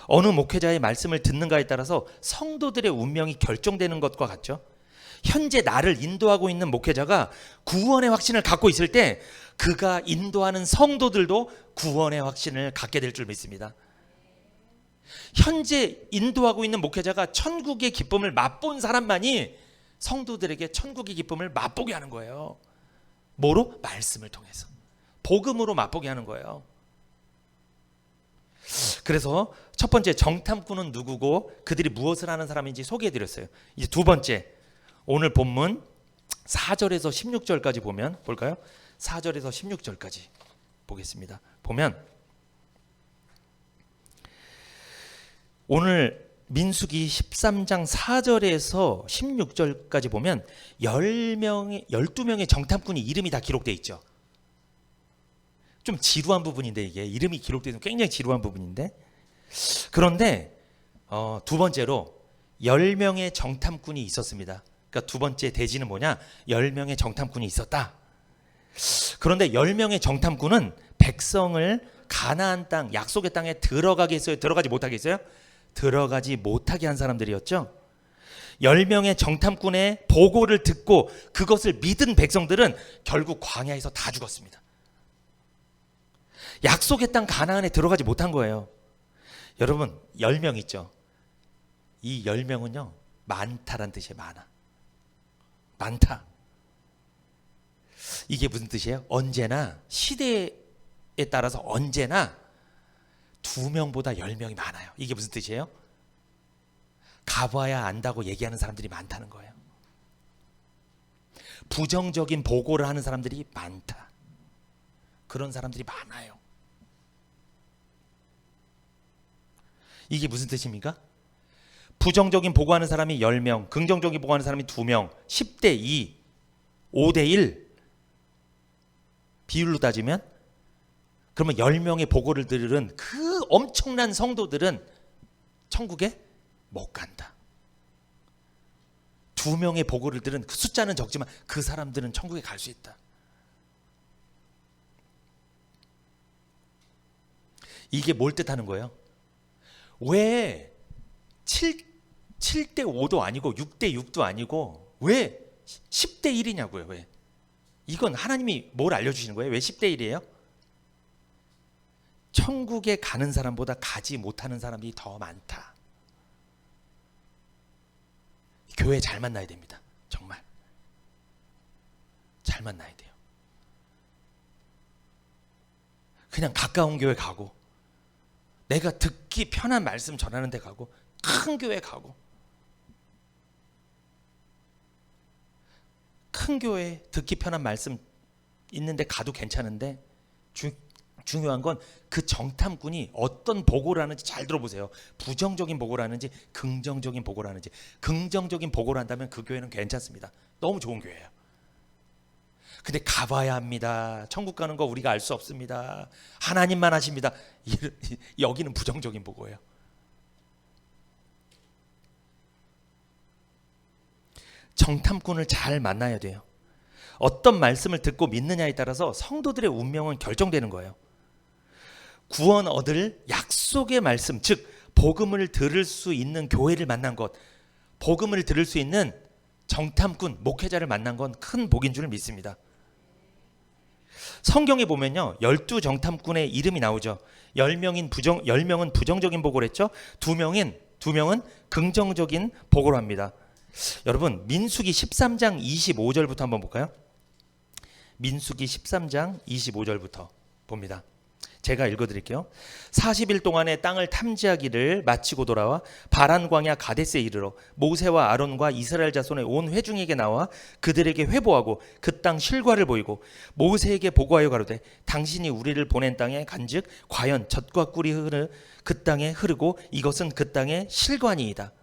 어느 목회자의 말씀을 듣는가에 따라서 성도들의 운명이 결정되는 것과 같죠. 현재 나를 인도하고 있는 목회자가 구원의 확신을 갖고 있을 때 그가 인도하는 성도들도 구원의 확신을 갖게 될 줄 믿습니다. 현재 인도하고 있는 목회자가 천국의 기쁨을 맛본 사람만이 성도들에게 천국의 기쁨을 맛보게 하는 거예요. 뭐로? 말씀을 통해서, 복음으로 맛보게 하는 거예요. 그래서 첫 번째, 정탐꾼은 누구고 그들이 무엇을 하는 사람인지 소개해드렸어요. 이제 두 번째, 오늘 본문 4절에서 16절까지 보면, 볼까요? 4절에서 16절까지 보겠습니다. 보면 오늘 민수기 13장 4절에서 16절까지 보면 12명의 정탐꾼이 이름이 다 기록되어 있죠. 좀 지루한 부분인데, 이게 이름이 기록되어 있는 굉장히 지루한 부분인데, 그런데 두 번째로 10명의 정탐꾼이 있었습니다. 그러니까 두 번째 대지는 뭐냐? 10명의 정탐꾼이 있었다. 그런데 10명의 정탐꾼은 백성을 가나안 땅, 약속의 땅에 들어가게 했어요? 들어가지 못하게 했어요? 들어가지 못하게 한 사람들이었죠. 10명의 정탐꾼의 보고를 듣고 그것을 믿은 백성들은 결국 광야에서 다 죽었습니다. 약속의 땅 가나안에 들어가지 못한 거예요. 여러분, 10명 있죠. 이 10명은요 많다란 뜻이에요. 많다. 이게 무슨 뜻이에요? 언제나 시대에 따라서 언제나 2명보다 10명이 많아요. 이게 무슨 뜻이에요? 가봐야 안다고 얘기하는 사람들이 많다는 거예요. 부정적인 보고를 하는 사람들이 많다. 그런 사람들이 많아요. 이게 무슨 뜻입니까? 부정적인 보고하는 사람이 10명, 긍정적인 보고하는 사람이 2명, 10대 2, 5대 1 비율로 따지면, 그러면 10명의 보고를 들은 그 엄청난 성도들은 천국에 못 간다. 2명의 보고를 들은 그 숫자는 적지만 그 사람들은 천국에 갈 수 있다. 이게 뭘 뜻하는 거예요? 왜 7대 5도 아니고 6대 6도 아니고 왜 10대 1이냐고요? 왜? 이건 하나님이 뭘 알려주시는 거예요? 왜 10대 1이에요? 천국에 가는 사람보다 가지 못하는 사람이 더 많다. 교회 잘 만나야 됩니다. 정말 잘 만나야 돼요. 그냥 가까운 교회 가고, 내가 듣기 편한 말씀 전하는 데 가고, 큰 교회 가고, 큰 교회 듣기 편한 말씀 있는데 가도 괜찮은데, 중요한 건 그 정탐꾼이 어떤 보고를 하는지 잘 들어보세요. 부정적인 보고를 하는지 긍정적인 보고를 하는지. 긍정적인 보고를 한다면 그 교회는 괜찮습니다. 너무 좋은 교회예요. 근데 가봐야 합니다. 천국 가는 거 우리가 알 수 없습니다. 하나님만 하십니다. 여기는 부정적인 보고예요. 정탐꾼을 잘 만나야 돼요. 어떤 말씀을 듣고 믿느냐에 따라서 성도들의 운명은 결정되는 거예요. 구원 얻을 약속의 말씀, 즉 복음을 들을 수 있는 교회를 만난 것, 복음을 들을 수 있는 정탐꾼, 목회자를 만난 건 큰 복인 줄 믿습니다. 성경에 보면요, 12정탐꾼의 이름이 나오죠. 10명은 부정적인 보고를 했죠. 2명은 긍정적인 보고를 합니다. 여러분, 민수기 13장 25절부터 한번 볼까요? 민수기 13장 25절부터 봅니다. 제가 읽어드릴게요. 40일 동안의 땅을 탐지하기를 마치고 돌아와 바란 광야 가데스에 이르러 모세와 아론과 이스라엘 자손의 온 회중에게 나와 그들에게 회보하고 그 땅 실과를 보이고 모세에게 보고하여 가로되 당신이 우리를 보낸 땅에 간즉 과연 젖과 꿀이 그 땅에 흐르고 이것은 그 땅의 실과니이다.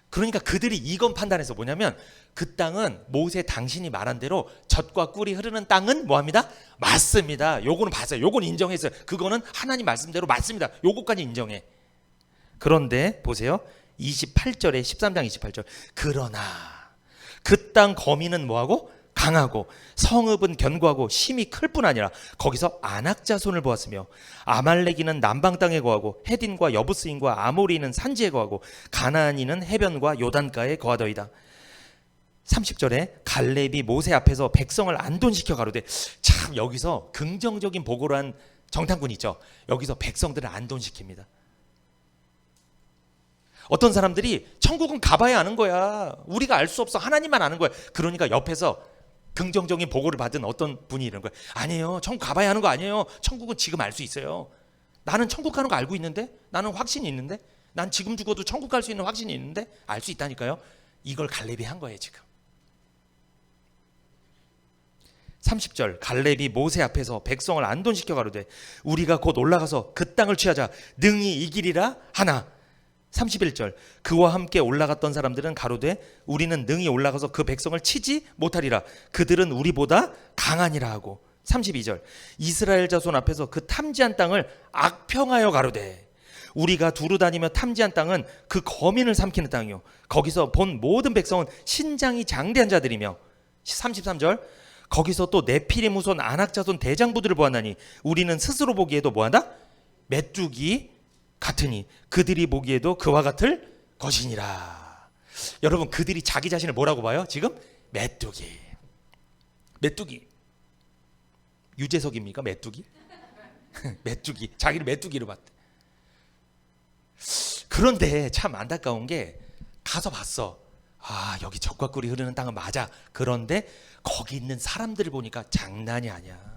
그러니까 그들이 이건 판단해서 뭐냐면 그 땅은 모세 당신이 말한 대로 젖과 꿀이 흐르는 땅은 뭐합니다? 맞습니다. 요거는 봤어요. 요건 인정했어요. 그거는 하나님 말씀대로 맞습니다. 요거까지 인정해. 그런데 보세요. 28절에 13장 28절. 그러나 그 땅 거민은 뭐하고? 강하고 성읍은 견고하고 심이 클 뿐 아니라 거기서 아낙 자손을 보았으며 아말렉이는 남방 땅에 거하고 헤딘과 여부스인과 아모리는 산지에 거하고 가나안인은 해변과 요단가에 거하더이다. 30절에 갈렙이 모세 앞에서 백성을 안돈시켜 가로되, 참 여기서 긍정적인 보고를 한 정탐꾼 있죠. 여기서 백성들을 안돈시킵니다. 어떤 사람들이 천국은 가봐야 아는 거야. 우리가 알 수 없어. 하나님만 아는 거야. 그러니까 옆에서 긍정적인 보고를 받은 어떤 분이 이런 거예요. 아니에요. 천국 가봐야 하는 거 아니에요. 천국은 지금 알 수 있어요. 나는 천국 가는 거 알고 있는데, 나는 확신이 있는데, 난 지금 죽어도 천국 갈 수 있는 확신이 있는데 알 수 있다니까요. 이걸 갈렙이 한 거예요 지금. 30절 갈렙이 모세 앞에서 백성을 안돈시켜 가로되 우리가 곧 올라가서 그 땅을 취하자 능히 이기리라 하나. 31절 그와 함께 올라갔던 사람들은 가로되 우리는 능히 올라가서 그 백성을 치지 못하리라. 그들은 우리보다 강하니라 하고. 32절 이스라엘 자손 앞에서 그 탐지한 땅을 악평하여 가로되 우리가 두루 다니며 탐지한 땅은 그 거민을 삼키는 땅이요 거기서 본 모든 백성은 신장이 장대한 자들이며. 33절 거기서 또 네피림 후손 아낙 자손 대장부들을 보았나니 우리는 스스로 보기에도 뭐한다? 메뚜기 같으니 그들이 보기에도 그와 같을 것이니라. 여러분, 그들이 자기 자신을 뭐라고 봐요? 지금 메뚜기. 유재석입니까? 메뚜기? 메뚜기. 자기를 메뚜기로 봤대. 그런데 참 안타까운 게 가서 봤어. 아, 여기 젖과 꿀이 흐르는 땅은 맞아. 그런데 거기 있는 사람들을 보니까 장난이 아니야.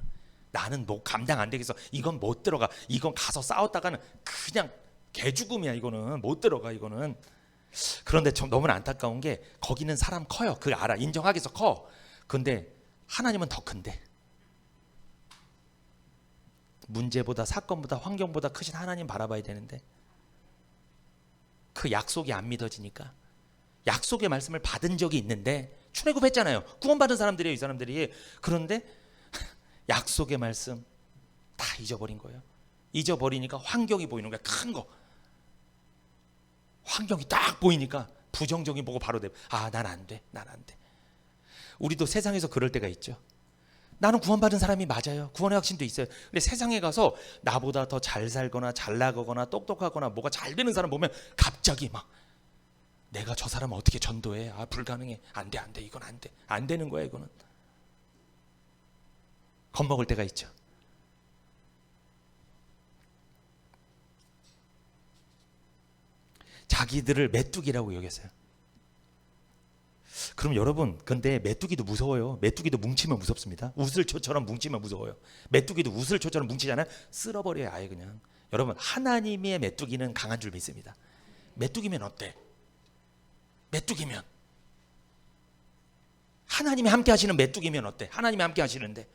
나는 뭐 감당 안 되겠어. 이건 못 들어가. 이건 가서 싸웠다가는 그냥 개죽음이야. 이거는 못 들어가. 이거는. 그런데 좀 너무나 안타까운 게 거기는 사람 커요. 그걸 알아. 인정하겠어. 커. 근데 하나님은 더 큰데. 문제보다 사건보다 환경보다 크신 하나님 바라봐야 되는데 그 약속이 안 믿어지니까 약속의 말씀을 받은 적이 있는데 출애굽했잖아요. 구원받은 사람들이에요, 이 사람들이. 그런데 약속의 말씀 다 잊어버린 거예요. 잊어버리니까 환경이 보이는 거야. 큰 거. 환경이 딱 보이니까 부정적인 보고 바로 돼. 아, 난 안 돼. 난 안 돼. 우리도 세상에서 그럴 때가 있죠. 나는 구원받은 사람이 맞아요. 구원의 확신도 있어요. 근데 세상에 가서 나보다 더 잘 살거나 잘 나가거나 똑똑하거나 뭐가 잘 되는 사람 보면 갑자기 막 내가 저 사람 어떻게 전도해? 아, 불가능해. 안 돼, 안 돼. 이건 안 돼. 안 되는 거야, 이거는. 겁먹을 때가 있죠. 자기들을 메뚜기라고 여겼어요. 그럼 여러분, 근데 메뚜기도 무서워요. 메뚜기도 뭉치면 무섭습니다. 우슬초처럼 뭉치면 무서워요. 메뚜기도 우슬초처럼 뭉치잖아요. 쓸어버려요, 아예 그냥. 여러분, 하나님의 메뚜기는 강한 줄 믿습니다. 메뚜기면 어때? 메뚜기면 하나님이 함께 하시는 메뚜기면 어때? 하나님이 함께 하시는데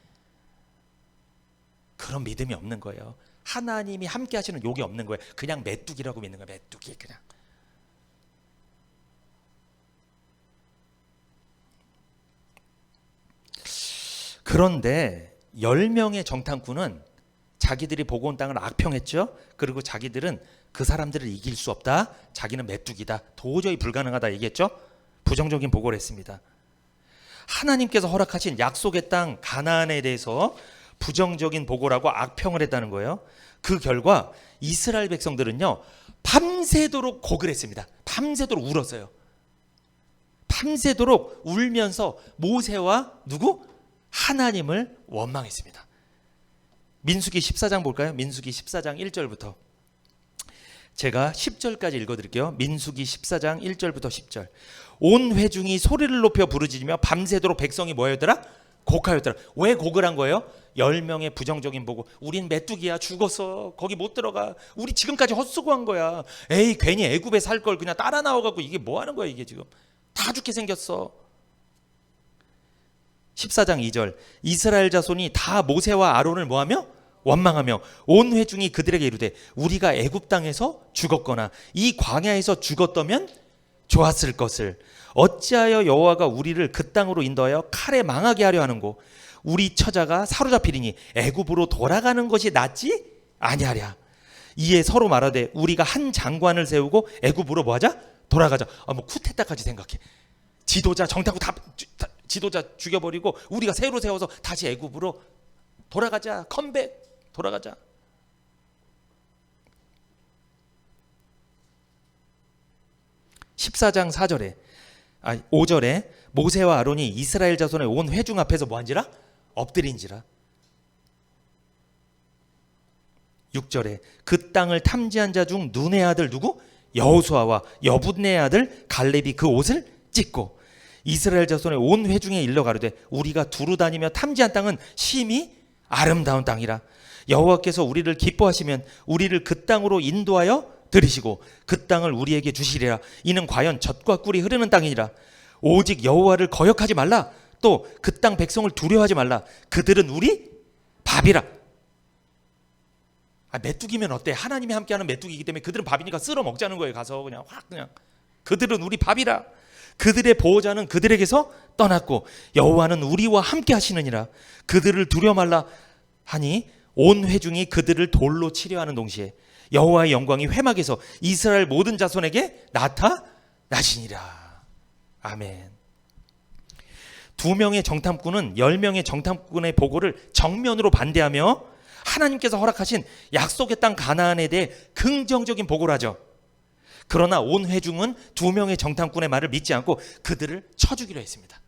그런 믿음이 없는 거예요. 하나님이 함께 하시는 욕이 없는 거예요. 그냥 메뚜기라고 믿는 거예요. 메뚜기 그냥. 그런데 10명의 정탐꾼은 자기들이 보고 온 땅을 악평했죠. 그리고 자기들은 그 사람들을 이길 수 없다. 자기는 메뚜기다. 도저히 불가능하다 얘기했죠. 부정적인 보고를 했습니다. 하나님께서 허락하신 약속의 땅 가나안에 대해서 부정적인 보고라고 악평을 했다는 거예요. 그 결과 이스라엘 백성들은요, 밤새도록 곡을 했습니다. 밤새도록 울었어요. 밤새도록 울면서 모세와 누구? 하나님을 원망했습니다. 민수기 14장 볼까요? 민수기 14장 1절부터 제가 10절까지 읽어드릴게요. 민수기 14장 1절부터 10절. 온 회중이 소리를 높여 부르짖으며 밤새도록 백성이 뭐였더라? 곡하였더라. 왜 곡을 한 거예요? 10명의 부정적인 보고, 우린 메뚜기야, 죽었어, 거기 못 들어가, 우리 지금까지 헛수고한 거야, 에이 괜히 애굽에 살 걸 그냥 따라 나와갖고 이게 뭐 하는 거야, 이게 지금 다 죽게 생겼어. 14장 2절. 이스라엘 자손이 다 모세와 아론을 뭐하며? 원망하며 온 회중이 그들에게 이르되 우리가 애굽 땅에서 죽었거나 이 광야에서 죽었다면 좋았을 것을, 어찌하여 여호와가 우리를 그 땅으로 인도하여 칼에 망하게 하려 하는고, 우리 처자가 사로잡히리니 애굽으로 돌아가는 것이 낫지 아니하랴. 이에 서로 말하되 우리가 한 장관을 세우고 애굽으로 뭐하자? 돌아가자. 뭐 쿠데타까지 생각해. 지도자 정탐꾼 다 지도자 죽여버리고 우리가 새로 세워서 다시 애굽으로 돌아가자. 컴백. 돌아가자. (14장 4절에) 5절에 모세와 아론이 이스라엘 자손의 온 회중 앞에서 뭐한지라? 엎드린지라. 6절에 그 땅을 탐지한 자 중 눈의 아들 누구? 여호수아와 여분의 아들 갈렙이 그 옷을 찢고 이스라엘 자손의 온 회중에 일러 가로되 우리가 두루 다니며 탐지한 땅은 심히 아름다운 땅이라. 여호와께서 우리를 기뻐하시면 우리를 그 땅으로 인도하여 들이시고 그 땅을 우리에게 주시리라. 이는 과연 젖과 꿀이 흐르는 땅이니라. 오직 여호와를 거역하지 말라. 또 그 땅 백성을 두려워하지 말라. 그들은 우리 밥이라. 메뚜기면 어때? 하나님이 함께하는 메뚜기이기 때문에 그들은 밥이니까 쓸어 먹자는 거예요. 가서 그냥 확 그냥. 그들은 우리 밥이라. 그들의 보호자는 그들에게서 떠났고 여호와는 우리와 함께 하시느니라. 그들을 두려워 말라 하니 온 회중이 그들을 돌로 치려 하는 동시에 여호와의 영광이 회막에서 이스라엘 모든 자손에게 나타나시니라. 아멘. 2명의 정탐꾼은 10명의 정탐꾼의 보고를 정면으로 반대하며 하나님께서 허락하신 약속의 땅 가나안에 대해 긍정적인 보고를 하죠. 그러나 온 회중은 2명의 정탐꾼의 말을 믿지 않고 그들을 쳐주기로 했습니다.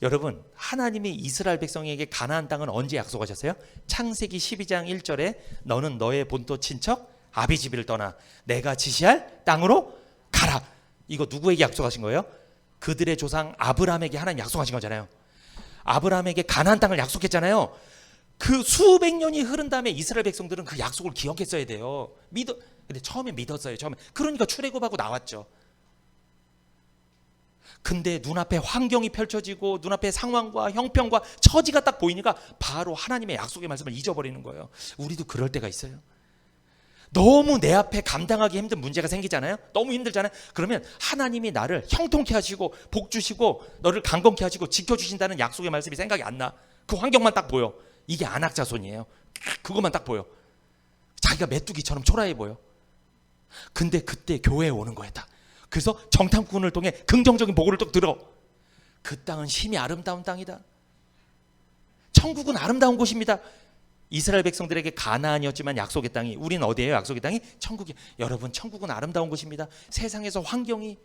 여러분, 하나님이 이스라엘 백성에게 가나안 땅은 언제 약속하셨어요? 창세기 12장 1절에 너는 너의 본토 친척 아비집을 떠나 내가 지시할 땅으로 가라. 이거 누구에게 약속하신 거예요? 그들의 조상 아브라함에게 하나님 약속하신 거잖아요. 아브라함에게 가나안 땅을 약속했잖아요. 그 수백 년이 흐른 다음에 이스라엘 백성들은 그 약속을 기억했어야 돼요. 근데 처음에 믿었어요. 그러니까 출애굽하고 나왔죠. 근데 눈앞에 환경이 펼쳐지고 눈앞에 상황과 형편과 처지가 딱 보이니까 바로 하나님의 약속의 말씀을 잊어버리는 거예요. 우리도 그럴 때가 있어요. 너무 내 앞에 감당하기 힘든 문제가 생기잖아요. 너무 힘들잖아요. 그러면 하나님이 나를 형통케 하시고 복 주시고 너를 강건케 하시고 지켜주신다는 약속의 말씀이 생각이 안 나. 그 환경만 딱 보여. 이게 안악자손이에요. 그것만 딱 보여. 자기가 메뚜기처럼 초라해 보여. 근데 그때 교회에 오는 거야 딱. 그래서 정탐꾼을 통해 긍정적인 보고를 또 들어. 그 땅은 심히 아름다운 땅이다. 천국은 아름다운 곳입니다. 이스라엘 백성들에게 가나안이었지만 약속의 땅이, 우리는 어디예요? 약속의 땅이 천국이. 여러분, 천국은 아름다운 곳입니다. 세상에서 환경이,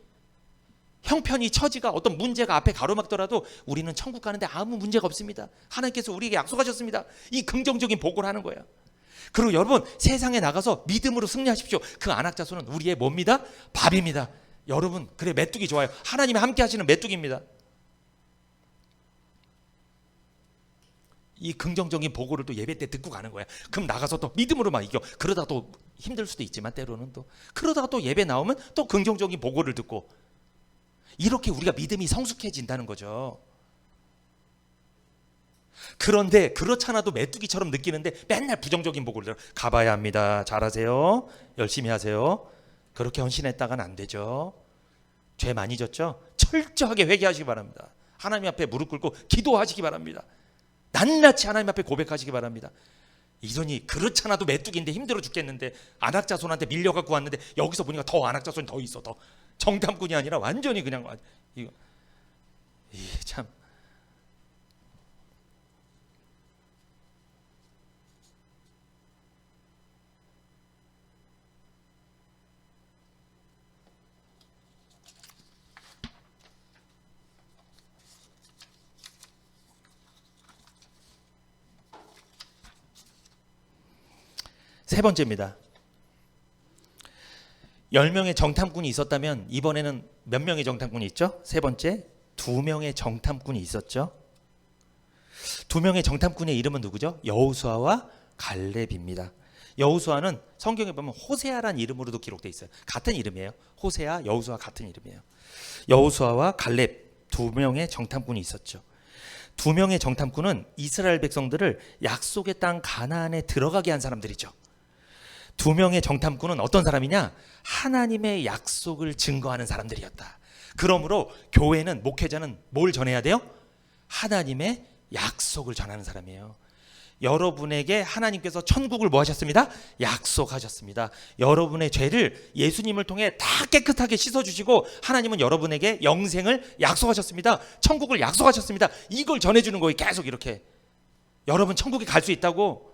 형편이, 처지가, 어떤 문제가 앞에 가로막더라도 우리는 천국 가는데 아무 문제가 없습니다. 하나님께서 우리에게 약속하셨습니다. 이 긍정적인 보고를 하는 거예요. 그리고 여러분, 세상에 나가서 믿음으로 승리하십시오. 그 안악자손은 우리의 뭡니다? 밥입니다. 여러분, 그래, 메뚜기 좋아요. 하나님이 함께 하시는 메뚜기입니다. 이 긍정적인 보고를 또 예배 때 듣고 가는 거야. 그럼 나가서 또 믿음으로 막 이겨. 그러다가 또 힘들 수도 있지만 때로는 또 그러다가 또 예배 나오면 또 긍정적인 보고를 듣고, 이렇게 우리가 믿음이 성숙해진다는 거죠. 그런데 그렇잖아도 메뚜기처럼 느끼는데 맨날 부정적인 보고를 들어. 가봐야 합니다. 잘하세요. 열심히 하세요. 그렇게 헌신했다가는 안 되죠. 죄 많이 졌죠? 철저하게 회개하시기 바랍니다. 하나님 앞에 무릎 꿇고 기도하시기 바랍니다. 낱낱이 하나님 앞에 고백하시기 바랍니다. 이전이 그렇잖아도 메뚜기인데 힘들어 죽겠는데 안악자손한테 밀려갖고 왔는데 여기서 보니까 더 안악자손이 더 있어. 더 정탐꾼이 아니라 완전히 그냥 이거 참. 세 번째입니다. 10명의 정탐꾼이 있었다면 이번에는 몇 명의 정탐꾼이 있죠? 세 번째, 2명의 정탐꾼이 있었죠. 2명의 정탐꾼의 이름은 누구죠? 여호수아와 갈렙입니다. 여호수아는 성경에 보면 호세아란 이름으로도 기록되어 있어요. 같은 이름이에요. 호세아, 여호수아 같은 이름이에요. 여호수아와 갈렙 2명의 정탐꾼이 있었죠. 2명의 정탐꾼은 이스라엘 백성들을 약속의 땅 가나안에 들어가게 한 사람들이죠. 2명의 정탐꾼은 어떤 사람이냐? 하나님의 약속을 증거하는 사람들이었다. 그러므로 교회는, 목회자는 뭘 전해야 돼요? 하나님의 약속을 전하는 사람이에요. 여러분에게 하나님께서 천국을 뭐 하셨습니다? 약속하셨습니다. 여러분의 죄를 예수님을 통해 다 깨끗하게 씻어주시고 하나님은 여러분에게 영생을 약속하셨습니다. 천국을 약속하셨습니다. 이걸 전해주는 거예요. 계속 이렇게. 여러분 천국에 갈 수 있다고.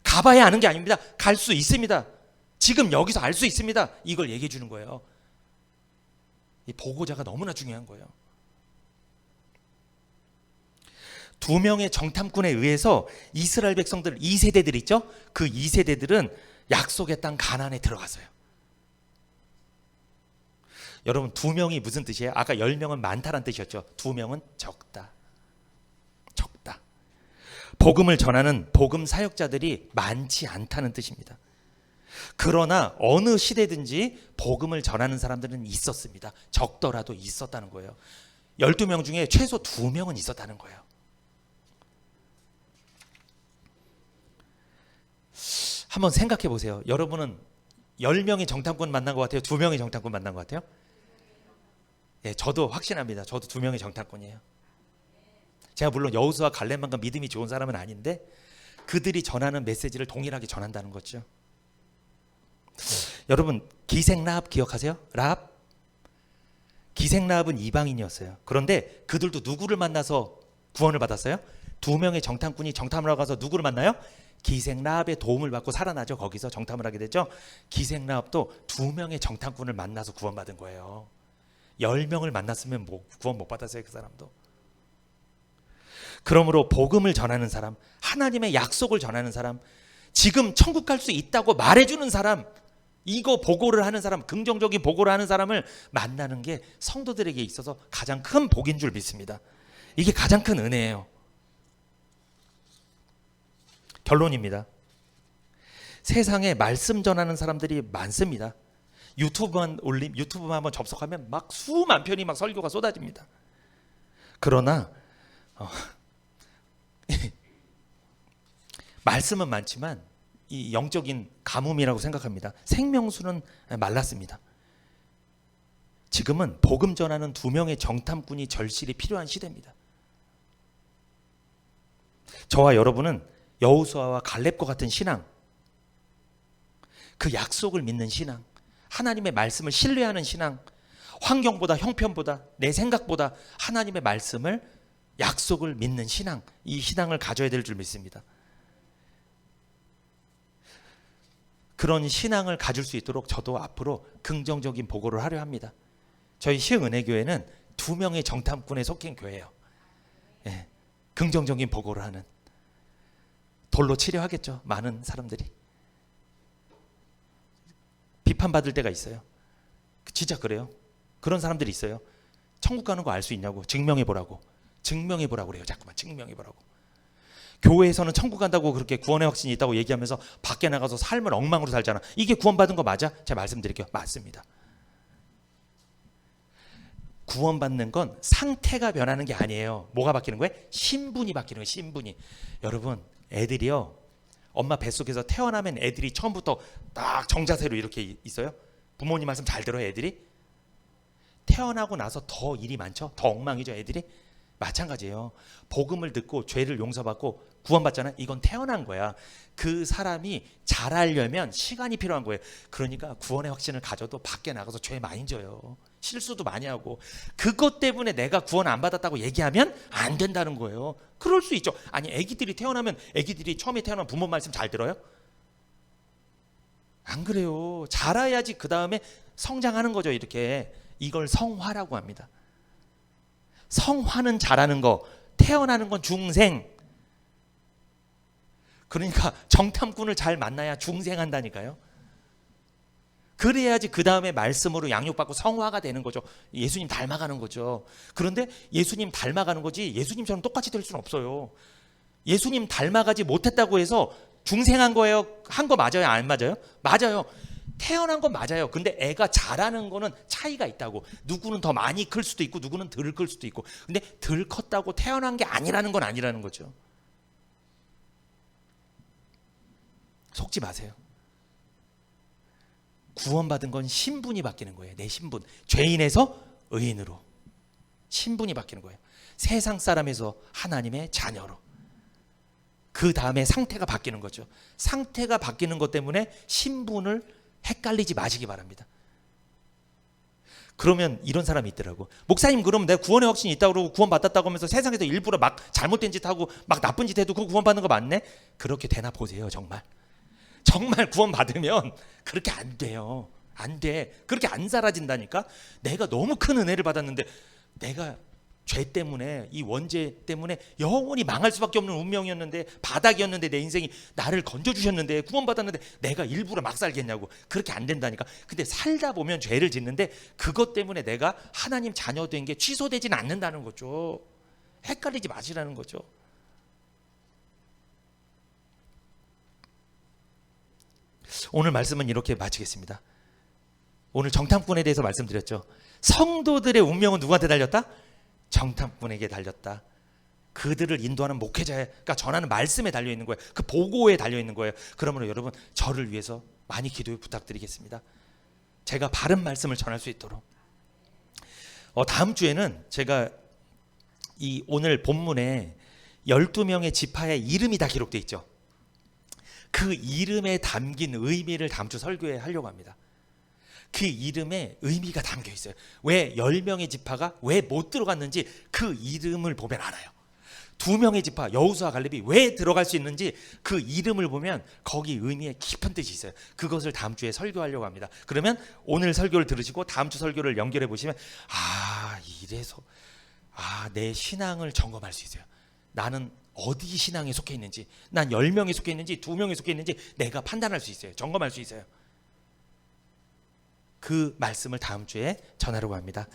가봐야 아는 게 아닙니다. 갈 수 있습니다. 지금 여기서 알 수 있습니다. 이걸 얘기해 주는 거예요. 이 보고자가 너무나 중요한 거예요. 2명의 정탐꾼에 의해서 이스라엘 백성들 2세대들 있죠? 그 2세대들은 약속의 땅 가나안에 들어갔어요. 여러분 2명이 무슨 뜻이에요? 아까 10명은 많다란 뜻이었죠. 2명은 적다. 적다. 복음을 전하는 복음 사역자들이 많지 않다는 뜻입니다. 그러나 어느 시대든지 복음을 전하는 사람들은 있었습니다. 적더라도 있었다는 거예요. 12명 중에 최소 2명은 있었다는 거예요. 한번 생각해 보세요. 여러분은 10명의 정탐꾼 만난 것 같아요? 2명의 정탐꾼 만난 것 같아요? 예, 저도 확신합니다. 저도 2명의 정탐꾼이에요. 제가 물론 여호수아 갈렙만큼 믿음이 좋은 사람은 아닌데 그들이 전하는 메시지를 동일하게 전한다는 거죠. 여러분 기생 라합 기억하세요? 라합? 기생 라합은 이방인이었어요. 그런데 그들도 누구를 만나서 구원을 받았어요? 2명의 정탐꾼이 정탐을 하고 가서 누구를 만나요? 기생 라합의 도움을 받고 살아나죠. 거기서 정탐을 하게 됐죠. 기생 라합도 2명의 정탐꾼을 만나서 구원받은 거예요. 10명을 만났으면 구원 못 받았어요. 그 사람도. 그러므로 복음을 전하는 사람, 하나님의 약속을 전하는 사람, 지금 천국 갈 수 있다고 말해주는 사람, 이거 보고를 하는 사람, 긍정적인 보고를 하는 사람을 만나는 게 성도들에게 있어서 가장 큰 복인 줄 믿습니다. 이게 가장 큰 은혜예요. 결론입니다. 세상에 말씀 전하는 사람들이 많습니다. 유튜브만 한번 접속하면 막 수만 편이 막 설교가 쏟아집니다. 그러나 말씀은 많지만 이 영적인 가뭄이라고 생각합니다. 생명수는 말랐습니다. 지금은 복음 전하는 2명의 정탐꾼이 절실히 필요한 시대입니다. 저와 여러분은 여호수아와 갈렙과 같은 신앙, 그 약속을 믿는 신앙, 하나님의 말씀을 신뢰하는 신앙, 환경보다 형편보다 내 생각보다 하나님의 말씀을 약속을 믿는 신앙, 이 신앙을 가져야 될 줄 믿습니다. 그런 신앙을 가질 수 있도록 저도 앞으로 긍정적인 보고를 하려 합니다. 저희 시흥은혜교회는 2명의 정탐꾼에 속한 교회예요. 예, 긍정적인 보고를 하는. 돌로 치려 하겠죠. 많은 사람들이. 비판받을 때가 있어요. 진짜 그래요. 그런 사람들이 있어요. 천국 가는 거 알 수 있냐고. 증명해보라고. 증명해보라고 그래요. 자꾸만 증명해보라고. 교회에서는 천국 간다고 그렇게 구원의 확신이 있다고 얘기하면서 밖에 나가서 삶을 엉망으로 살잖아. 이게 구원받은 거 맞아? 제가 말씀드릴게요. 맞습니다. 구원받는 건 상태가 변하는 게 아니에요. 뭐가 바뀌는 거예요? 신분이 바뀌는 거예요. 신분이. 여러분 애들이요. 엄마 뱃속에서 태어나면 애들이 처음부터 딱 정자세로 이렇게 있어요. 부모님 말씀 잘 들어요. 애들이. 태어나고 나서 더 일이 많죠. 더 엉망이죠. 애들이. 마찬가지예요. 복음을 듣고 죄를 용서받고 구원받잖아요. 이건 태어난 거야. 그 사람이 잘하려면 시간이 필요한 거예요. 그러니까 구원의 확신을 가져도 밖에 나가서 죄 많이 져요. 실수도 많이 하고. 그것 때문에 내가 구원 안 받았다고 얘기하면 안 된다는 거예요. 그럴 수 있죠. 아니, 애기들이 태어나면 애기들이 처음에 태어나면 부모 말씀 잘 들어요? 안 그래요. 자라야지 그 다음에 성장하는 거죠. 이렇게. 이걸 성화라고 합니다. 성화는 자라는 거, 태어나는 건 중생. 그러니까 정탐꾼을 잘 만나야 중생한다니까요. 그래야지 그 다음에 말씀으로 양육받고 성화가 되는 거죠. 예수님 닮아가는 거죠. 그런데 예수님 닮아가는 거지 예수님처럼 똑같이 될 수는 없어요. 예수님 닮아가지 못했다고 해서 중생한 거예요? 한 거 맞아요? 안 맞아요? 맞아요. 태어난 건 맞아요. 근데 애가 자라는 거는 차이가 있다고. 누구는 더 많이 클 수도 있고 누구는 덜 클 수도 있고. 근데 덜 컸다고 태어난 게 아니라는 건 아니라는 거죠. 속지 마세요. 구원받은 건 신분이 바뀌는 거예요. 내 신분. 죄인에서 의인으로 신분이 바뀌는 거예요. 세상 사람에서 하나님의 자녀로. 그 다음에 상태가 바뀌는 거죠. 상태가 바뀌는 것 때문에 신분을 헷갈리지 마시기 바랍니다. 그러면 이런 사람이 있더라고. 목사님, 그럼 내가 구원의 확신이 있다고 그러고 구원 받았다고 하면서 세상에서 일부러 막 잘못된 짓 하고 막 나쁜 짓 해도 그 구원 받는 거 맞네? 그렇게 되나 보세요. 정말 구원 받으면 그렇게 안 돼요. 안 돼. 그렇게 안 사라진다니까. 내가 너무 큰 은혜를 받았는데 내가 죄 때문에, 이 원죄 때문에 영원히 망할 수밖에 없는 운명이었는데, 바닥이었는데, 내 인생이 나를 건져주셨는데, 구원받았는데 내가 일부러 막 살겠냐고. 그렇게 안 된다니까. 근데 살다 보면 죄를 짓는데 그것 때문에 내가 하나님 자녀 된 게 취소되지는 않는다는 거죠. 헷갈리지 마시라는 거죠. 오늘 말씀은 이렇게 마치겠습니다. 오늘 정탐꾼에 대해서 말씀드렸죠. 성도들의 운명은 누구한테 달렸다? 정탐꾼에게 달렸다. 그들을 인도하는 목회자가 전하는 말씀에 달려있는 거예요. 그 보고에 달려있는 거예요. 그러므로 여러분, 저를 위해서 많이 기도해 부탁드리겠습니다. 제가 바른 말씀을 전할 수 있도록. 다음 주에는 제가 이 오늘 본문에 12명의 지파의 이름이 다 기록되어 있죠. 그 이름에 담긴 의미를 다음 주 설교에 하려고 합니다. 그 이름에 의미가 담겨 있어요. 왜 10명의 지파가 왜 못 들어갔는지 그 이름을 보면 알아요. 2명의 지파 여호수아 갈렙이 왜 들어갈 수 있는지 그 이름을 보면 거기 의미에 깊은 뜻이 있어요. 그것을 다음 주에 설교하려고 합니다. 그러면 오늘 설교를 들으시고 다음 주 설교를 연결해 보시면 이래서 내 신앙을 점검할 수 있어요. 나는 어디 신앙에 속해 있는지, 난 10명에 속해 있는지 2명에 속해 있는지 내가 판단할 수 있어요. 점검할 수 있어요. 그 말씀을 다음 주에 전하려고 합니다.